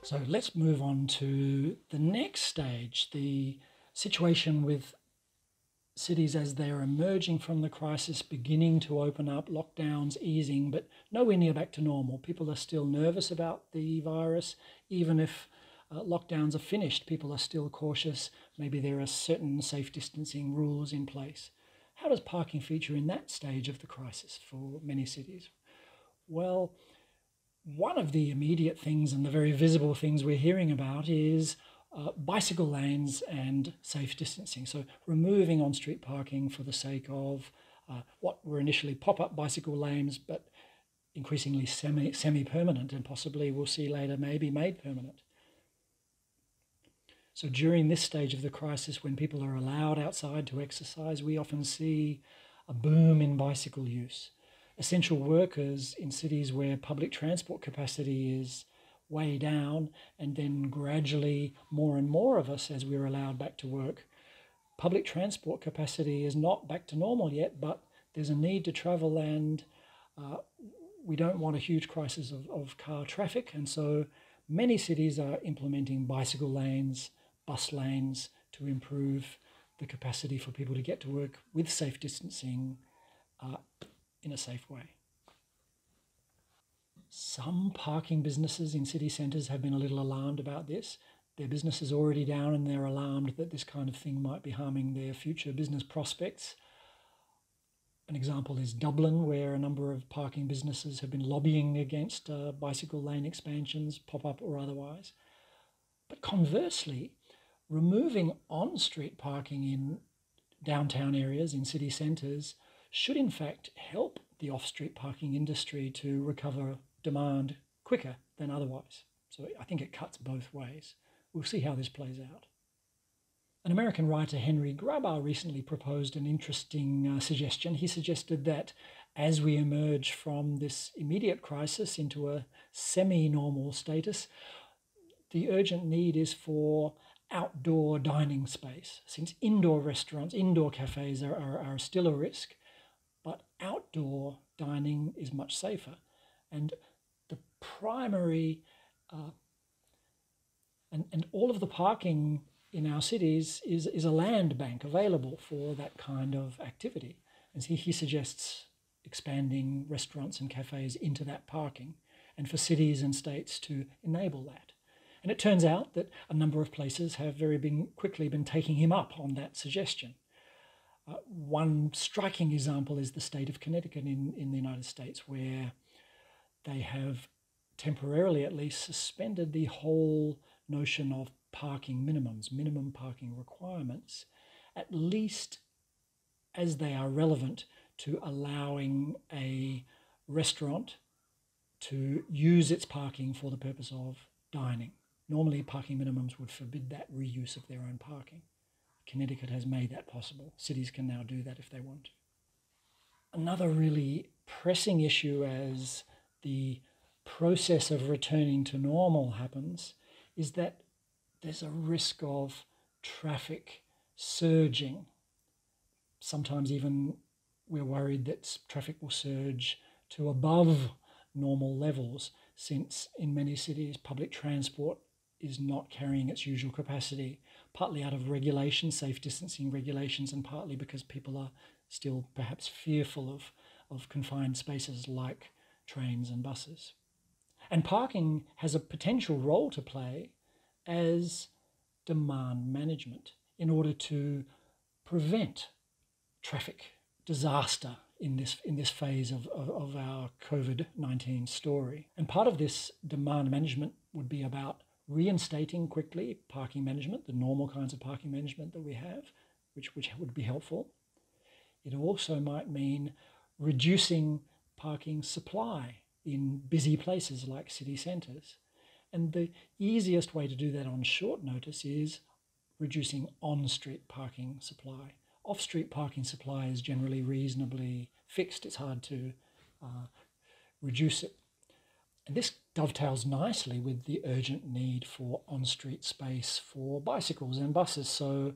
So let's move on to the next stage, the situation with cities as they're emerging from the crisis, beginning to open up, lockdowns easing, but nowhere near back to normal. People are still nervous about the virus. Even if lockdowns are finished, people are still cautious. Maybe there are certain safe distancing rules in place. How does parking feature in that stage of the crisis for many cities? Well, one of the immediate things and the very visible things we're hearing about is bicycle lanes and safe distancing. So removing on-street parking for the sake of what were initially pop-up bicycle lanes, but increasingly semi-permanent, and possibly we'll see later maybe made permanent. So during this stage of the crisis, when people are allowed outside to exercise, we often see a boom in bicycle use. Essential workers in cities where public transport capacity is way down, and then gradually more and more of us as we're allowed back to work. Public transport capacity is not back to normal yet, but there's a need to travel, and we don't want a huge crisis of car traffic, and so many cities are implementing bicycle lanes, bus lanes to improve the capacity for people to get to work with safe distancing in a safe way. Some parking businesses in city centres have been a little alarmed about this. Their business is already down and they're alarmed that this kind of thing might be harming their future business prospects. An example is Dublin, where a number of parking businesses have been lobbying against bicycle lane expansions, pop-up or otherwise. But conversely, removing on-street parking in downtown areas, in city centres, should in fact help the off-street parking industry to recover demand quicker than otherwise. So I think it cuts both ways. We'll see how this plays out. An American writer, Henry Grabar, recently proposed an interesting suggestion. He suggested that as we emerge from this immediate crisis into a semi-normal status, the urgent need is for outdoor dining space. Since indoor restaurants, indoor cafes are still a risk, but outdoor dining is much safer. And the primary, and all of the parking in our cities is a land bank available for that kind of activity. And he suggests expanding restaurants and cafes into that parking, and for cities and states to enable that. And it turns out that a number of places have quickly been taking him up on that suggestion. One striking example is the state of Connecticut in the United States, where they have temporarily at least suspended the whole notion of parking minimums, minimum parking requirements, at least as they are relevant to allowing a restaurant to use its parking for the purpose of dining. Normally, parking minimums would forbid that reuse of their own parking. Connecticut has made that possible. Cities can now do that if they want to. Another really pressing issue as the process of returning to normal happens is that there's a risk of traffic surging. Sometimes even we're worried that traffic will surge to above normal levels, since in many cities public transport is not carrying its usual capacity, partly out of regulations, safe distancing regulations, and partly because people are still perhaps fearful of confined spaces like trains and buses. And parking has a potential role to play as demand management in order to prevent traffic disaster in this phase of our Covid-19 story. And part of this demand management would be about reinstating quickly parking management, the normal kinds of parking management that we have, which would be helpful. It also might mean reducing parking supply in busy places like city centres. And the easiest way to do that on short notice is reducing on-street parking supply. Off-street parking supply is generally reasonably fixed. It's hard to reduce it. And this dovetails nicely with the urgent need for on-street space for bicycles and buses. So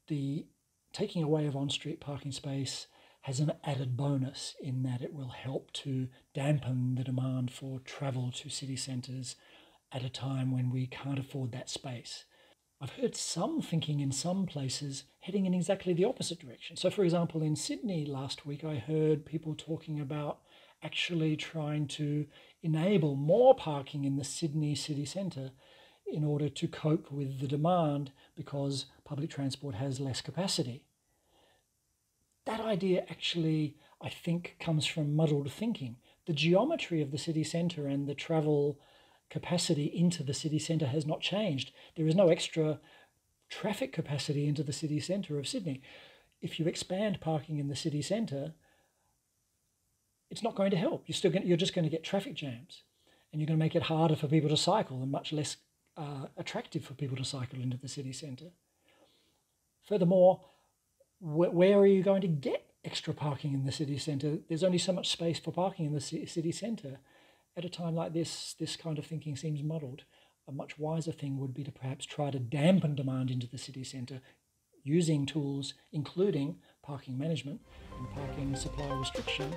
the taking away of on-street parking space has an added bonus in that it will help to dampen the demand for travel to city centres at a time when we can't afford that space. I've heard some thinking in some places heading in exactly the opposite direction. So, for example, in Sydney last week, I heard people talking about actually trying to enable more parking in the Sydney city centre in order to cope with the demand because public transport has less capacity. That idea actually, I think, comes from muddled thinking. The geometry of the city centre and the travel capacity into the city centre has not changed. There is no extra traffic capacity into the city centre of Sydney. If you expand parking in the city centre, it's not going to help. You're just going to get traffic jams, and you're going to make it harder for people to cycle and much less attractive for people to cycle into the city centre. Furthermore, where are you going to get extra parking in the city centre? There's only so much space for parking in the city centre. At a time like this kind of thinking seems muddled. A much wiser thing would be to perhaps try to dampen demand into the city centre using tools including parking management and parking supply restriction